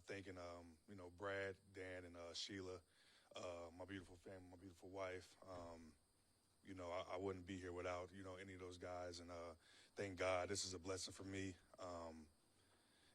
thanking, Brad, Dan, and Sheila, my beautiful family, my beautiful wife. I wouldn't be here without, any of those guys. And thank God, this is a blessing for me.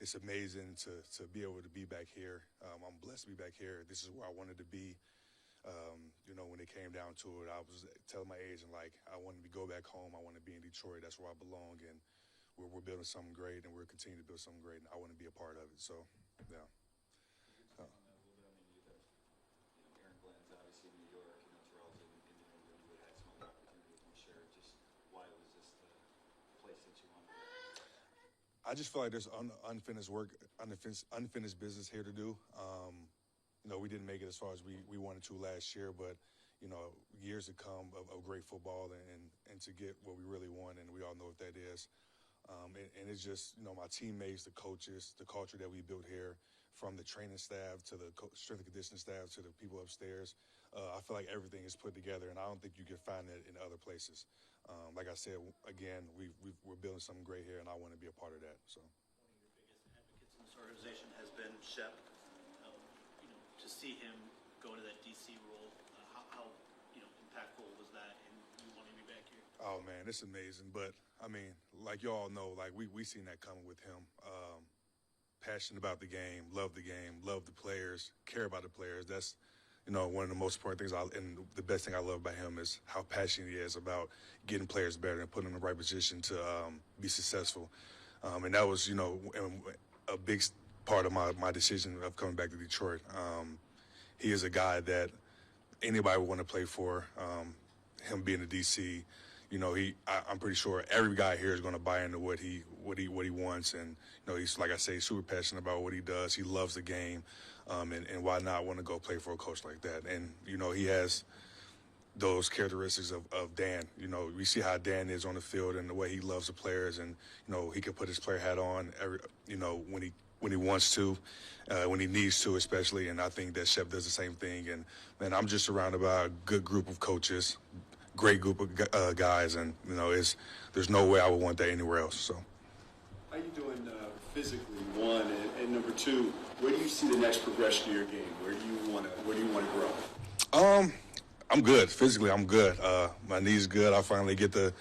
It's amazing to be able to be back here. I'm blessed to be back here. This is where I wanted to be. When it came down to it, I was telling my agent, like, I wanted to go back home. I want to be in Detroit. That's where I belong. And we're building something great, and we're continuing to build something great. And I want to be a part of it. So, yeah. On that a little bit. I mean, Aaron Glenn's obviously in New York, Terrell's in New England. You had some other opportunities. Can you share just why was this the place that you wanted? I just feel like there's unfinished work, unfinished business here to do. We didn't make it as far as we wanted to last year, but, years to come of great football and to get what we really want, and we all know what that is. And it's just, my teammates, the coaches, the culture that we built here, from the training staff to the strength and conditioning staff to the people upstairs. I feel like everything is put together, and I don't think you can find it in other places. Like I said, again, we're building something great here, and I want to be a part of that. So. One of your biggest advocates in this organization has been Shep. To see him go to that DC role, how impactful was that in you wanting to be back here? Oh man, it's amazing. But I mean, like you all know, like we seen that coming with him. Passionate about the game, love the players, care about the players. That's one of the most important things. And the best thing I love about him is how passionate he is about getting players better and putting them in the right position to be successful. And that was a big part of my decision of coming back to Detroit. He is a guy that anybody would want to play for. Him being a DC, I'm pretty sure every guy here is going to buy into what he wants, and he's, like I say, super passionate about what he does. He loves the game, and why not want to go play for a coach like that? And he has those characteristics of Dan. We see how Dan is on the field and the way he loves the players, and he can put his player hat on when he wants to, when he needs to, especially. And I think that Shep does the same thing. And man, I'm just surrounded by a good group of coaches, great group of guys, and there's no way I would want that anywhere else. So. How you doing physically? One, and number two, where do you see the next progression of your game? Where do you want to grow? I'm good physically. I'm good. My knee's good. I finally get to.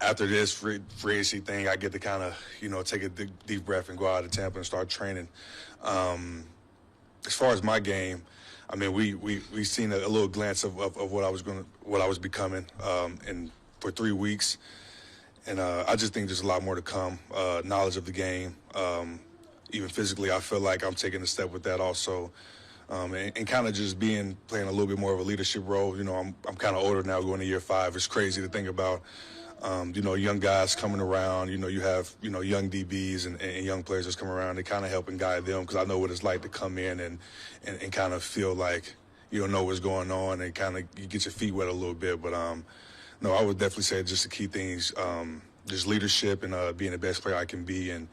After this free agency thing, I get to kind of, take a deep breath and go out to Tampa and start training. As far as my game, I mean, we seen a little glance of what I was becoming, and for 3 weeks, and I just think there's a lot more to come. Knowledge of the game, even physically, I feel like I'm taking a step with that also. And kind of just playing a little bit more of a leadership role. I'm kind of older now, going to year 5. It's crazy to think about. Young guys coming around, you have, young DBs and young players just come around to kind of help and guide them, because I know what it's like to come in and kind of feel like you don't know what's going on and kind of you get your feet wet a little bit. But, no, I would definitely say just the key things, just leadership and being the best player I can be and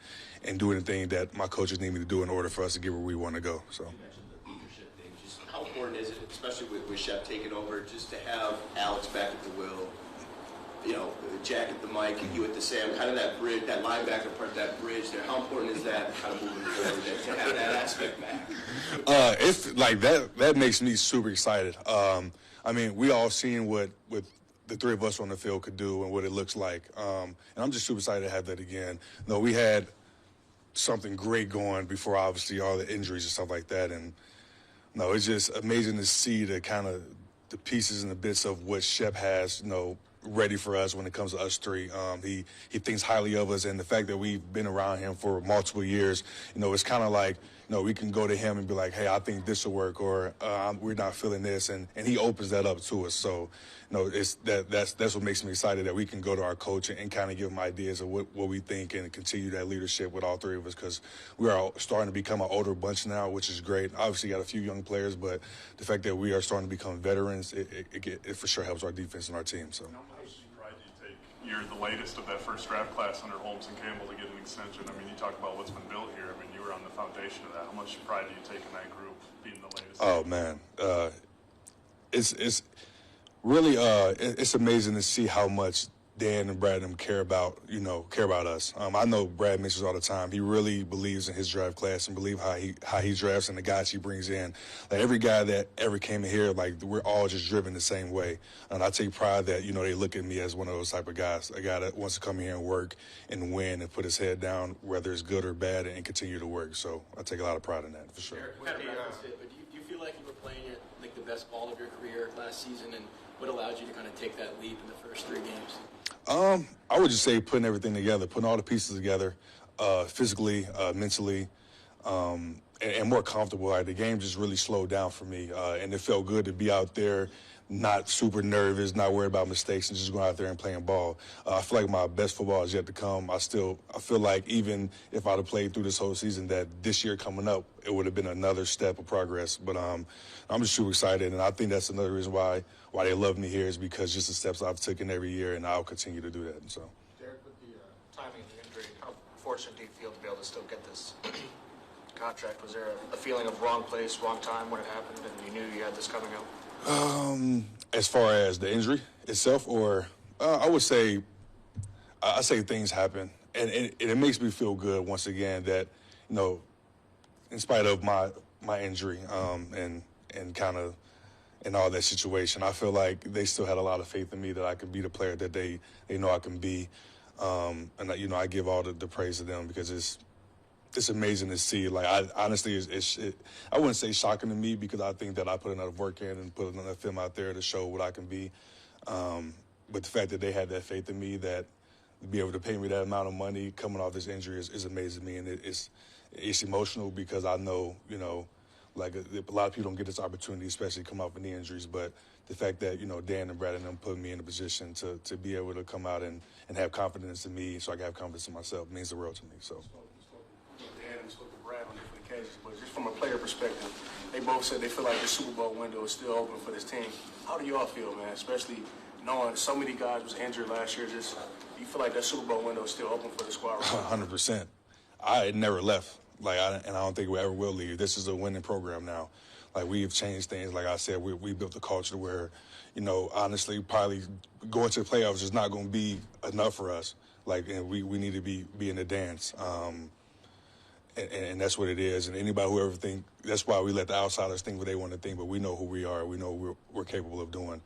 doing the thing that my coaches need me to do in order for us to get where we want to go. So. You mentioned the leadership thing. Just how important is it, especially with Shep taking over, just to have Alex back at the wheel? Jack at the mic and you at the Sam, kind of that bridge, that linebacker part, that bridge there. How important is that kind of moving forward to have that aspect back? It's like that makes me super excited. I mean, we all seen what the three of us on the field could do and what it looks like. And I'm just super excited to have that again. We had something great going before, obviously, all the injuries and stuff like that. And it's just amazing to see the kind of the pieces and the bits of what Shep has, ready for us when it comes to us three. He thinks highly of us, and the fact that we've been around him for multiple years, it's kind of like, we can go to him and be like, hey, I think this will work, or we're not feeling this, and he opens that up to us. So, that's what makes me excited, that we can go to our coach and kind of give him ideas of what we think and continue that leadership with all three of us, because we are starting to become an older bunch now, which is great. Obviously, got a few young players, but the fact that we are starting to become veterans, it for sure helps our defense and our team. So. How much pride do you take? You're the latest of that first draft class under Holmes and Campbell to get an extension. I mean, you talk about what's been built here. I mean, you were on the foundation of that. How much pride do you take in that group being the latest? Oh man, it's really it's amazing to see how much Dan and Brad and them care about us. I know Brad mentions all the time. He really believes in his draft class and believe how he drafts and the guys he brings in. Like every guy that ever came in here, like we're all just driven the same way. And I take pride that they look at me as one of those type of guys, a guy that wants to come here and work and win and put his head down, whether it's good or bad, and continue to work. So I take a lot of pride in that for sure. Derrick, kind of referenced it, but do you feel like you were playing at like the best ball of your career last season, and what allowed you to kind of take that leap in the first 3 games? I would just say putting everything together, putting all the pieces together, physically, mentally, and more comfortable. Like, the game just really slowed down for me, and it felt good to be out there, not super nervous, not worried about mistakes, and just going out there and playing ball. I feel like my best football is yet to come. I feel like even if I'd have played through this whole season, that this year coming up, it would have been another step of progress. But I'm just super excited, and I think that's another reason why they love me here is because just the steps I've taken every year, and I'll continue to do that. And so, Derrick, with the timing of the injury, how fortunate do you feel to be able to still get this contract? Was there a feeling of wrong place, wrong time when it happened, and you knew you had this coming up? As far as the injury itself, or I would say, I say things happen, and it makes me feel good once again that in spite of my injury and kind of in all that situation, I feel like they still had a lot of faith in me that I could be the player that they know I can be, and I give all the praise to them because it's amazing to see. Like, I honestly, I wouldn't say shocking to me because I think that I put enough work in and put enough film out there to show what I can be. But the fact that they had that faith in me, that to be able to pay me that amount of money coming off this injury is amazing to me, and it's emotional because I know, like a lot of people don't get this opportunity, especially come off of knee injuries. But the fact that Dan and Brad and them put me in a position to be able to come out and have confidence in me, so I can have confidence in myself, means the world to me. So. And spoke to Brad on different occasions, but just from a player perspective, they both said they feel like the Super Bowl window is still open for this team. How do you all feel, man, especially knowing so many guys was injured last year? Just, do you feel like that Super Bowl window is still open for the squad? 100%. I had never left, and I don't think we ever will leave. This is a winning program now. Like, we've changed things. Like I said, we built a culture where, honestly, probably going to the playoffs is not going to be enough for us. Like, and we need to be in the dance. And that's what it is. And anybody who ever think, that's why we let the outsiders think what they want to think, but we know who we are. We know what we're capable of doing.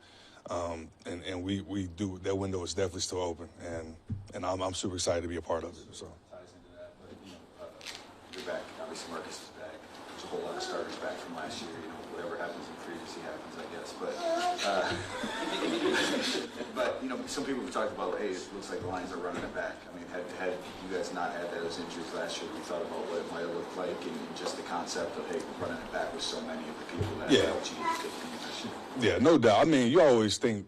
And we do. That window is definitely still open. And I'm super excited to be a part of it. So. Ties into that, but you're back. Obviously, Marcus is back. There's a whole lot of starters back from last year. Whatever happens in free agency happens, I guess. But some people have talked about, hey, it looks like the Lions are running it back. I mean, had you guys not had those injuries last year, we thought about what it might have looked like, and just the concept of, hey, running it back with so many of the people that helped you get the team this year. Yeah, no doubt. I mean, you always think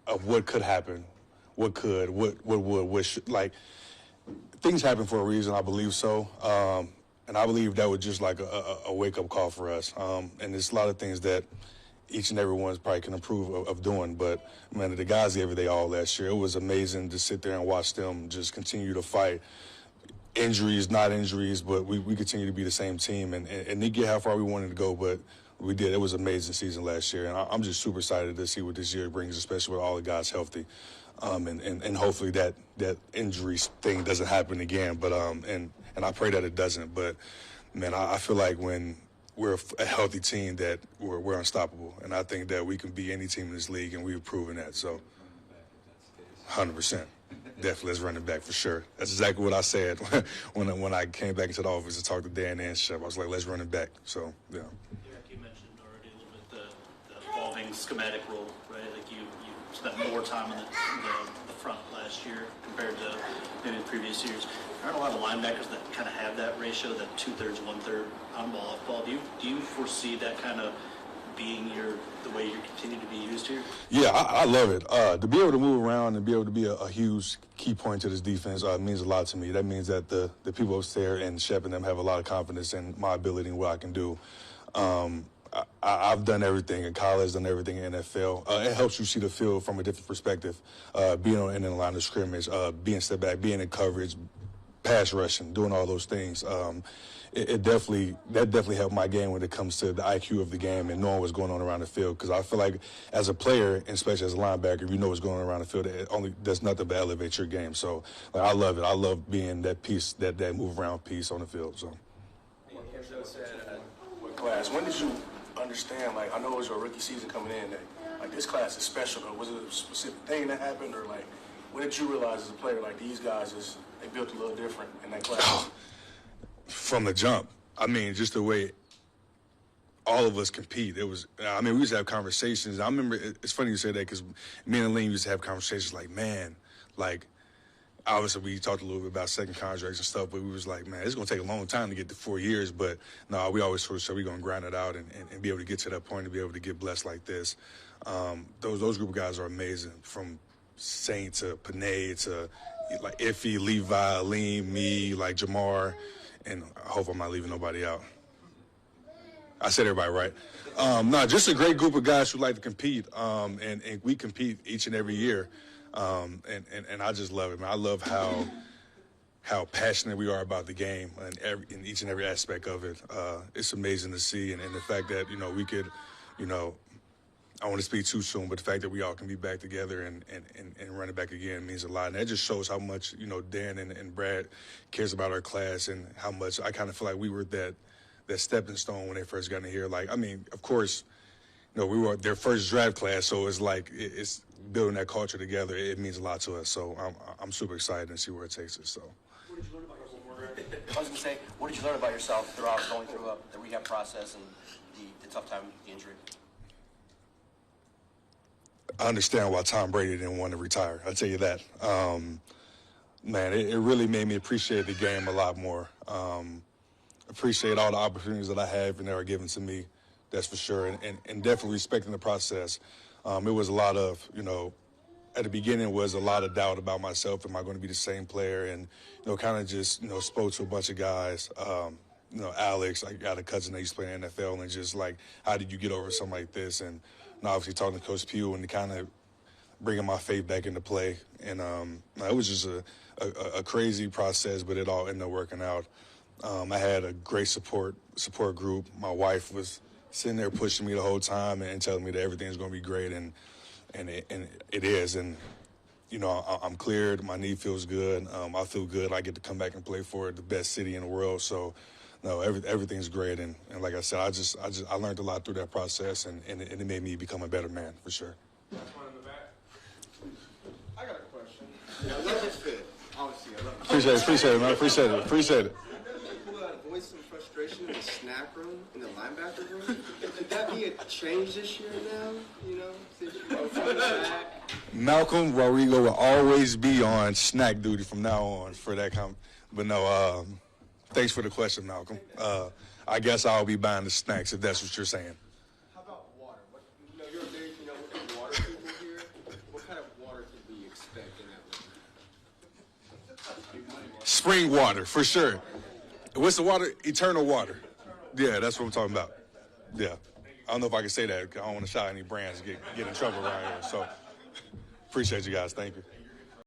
of what could happen, what could, what would, what should. Like, things happen for a reason, I believe so. And I believe that was just like a wake-up call for us. And there's a lot of things that each and every one probably can improve of doing. But, man, the guys gave it their all last year. It was amazing to sit there and watch them just continue to fight. Injuries, not injuries, but we continue to be the same team. And didn't get how far we wanted to go, but we did. It was an amazing season last year. And I'm just super excited to see what this year brings, especially with all the guys healthy. And hopefully that injury thing doesn't happen again. But and I pray that it doesn't. But, man, I feel like when we're a healthy team that we're unstoppable. And I think that we can beat any team in this league, and we've proven that. So, 100%. Definitely, let's run it back for sure. That's exactly what I said when I came back into the office to talk to Dan and Shep. I was like, let's run it back. So, yeah. Derrick, you mentioned already a little bit the evolving schematic role, right? Like you spent more time on the front last year compared to maybe in previous years. There aren't a lot of linebackers that kind of have that ratio, that 2/3, 1/3 on ball, off ball. Do you foresee that kind of being the way you continue to be used here? Yeah, I love it. To be able to move around and be able to be a huge key point to this defense means a lot to me. That means that the people upstairs and Shep and them have a lot of confidence in my ability and what I can do. I've done everything in college, done everything in NFL. It helps you see the field from a different perspective. Being in the line of scrimmage, being step back, being in coverage, pass rushing, doing all those things. That definitely helped my game when it comes to the IQ of the game and knowing what's going on around the field. Because I feel like as a player, and especially as a linebacker, if you know what's going on around the field, it only does nothing but elevate your game. So like, I love it. I love being that piece, that move around piece on the field. So. What class? When did you understand? Like, I know it was your rookie season coming in. That, like, this class is special. But was it a specific thing that happened, or like, when did you realize as a player, like, these guys they built a little different in that class? From the jump. I mean, just the way all of us compete. We used to have conversations. I remember, it's funny you say that because me and Lane used to have conversations like, man, like, obviously we talked a little bit about second contracts and stuff, but we was like, man, it's going to take a long time to get to 4 years. But no, we always sort of said we're going to grind it out and be able to get to that point and be able to get blessed like this. Those group of guys are amazing, from Saint to Panay to like Iffy, Levi, Aleem, me, like Jamar. And I hope I'm not leaving nobody out. I said everybody right. No, just a great group of guys who like to compete, and we compete each and every year. And I just love it, man. I love how passionate we are about the game in each and every aspect of it. It's amazing to see, and the fact that, we could, I don't want to speak too soon, but the fact that we all can be back together and run it back again means a lot. And that just shows how much, Dan and Brad cares about our class, and how much I kind of feel like we were that stepping stone when they first got in here. Like, I mean, of course, we were their first draft class, so it's like it's building that culture together. It means a lot to us. So I'm super excited to see where it takes us. So. What did you learn about yourself? I was going to say, what did you learn about yourself throughout going through the rehab process and the tough time with the injury? I understand why Tom Brady didn't want to retire. I'll tell you that. Man, it really made me appreciate the game a lot more. Appreciate all the opportunities that I have and that are given to me, that's for sure. And definitely respecting the process. It was a lot of, at the beginning was a lot of doubt about myself. Am I going to be the same player? And, kind of just, spoke to a bunch of guys. Alex, I got a cousin that used to play in the NFL, and just like, how did you get over something like this? And obviously talking to Coach Pugh and kind of bringing my faith back into play. And it was just a crazy process, but it all ended up working out. I had a great support group. My wife was sitting there pushing me the whole time and telling me that everything's going to be great, and it is. And, I'm cleared. My knee feels good. I feel good. I get to come back and play for the best city in the world. So, no, everything's great. And like I said, I learned a lot through that process, and it made me become a better man, for sure. I got a question. I love this fit. Obviously, I love it. Appreciate it, man. Appreciate it. People that voice some frustration in the snack room, in the linebacker room. Could that be a change this year now? Since you go from the back? Malcolm Rodrigo will always be on snack duty from now on for that comment. But no, thanks for the question, Malcolm. I guess I'll be buying the snacks if that's what you're saying. How about water? You're a big, water people here. What kind of water could we expect in that room? Spring water, for sure. What's the water? Eternal water. Yeah, that's what I'm talking about. Yeah. I don't know if I can say that. I don't want to shout any brands and get in trouble around here. So, appreciate you guys. Thank you.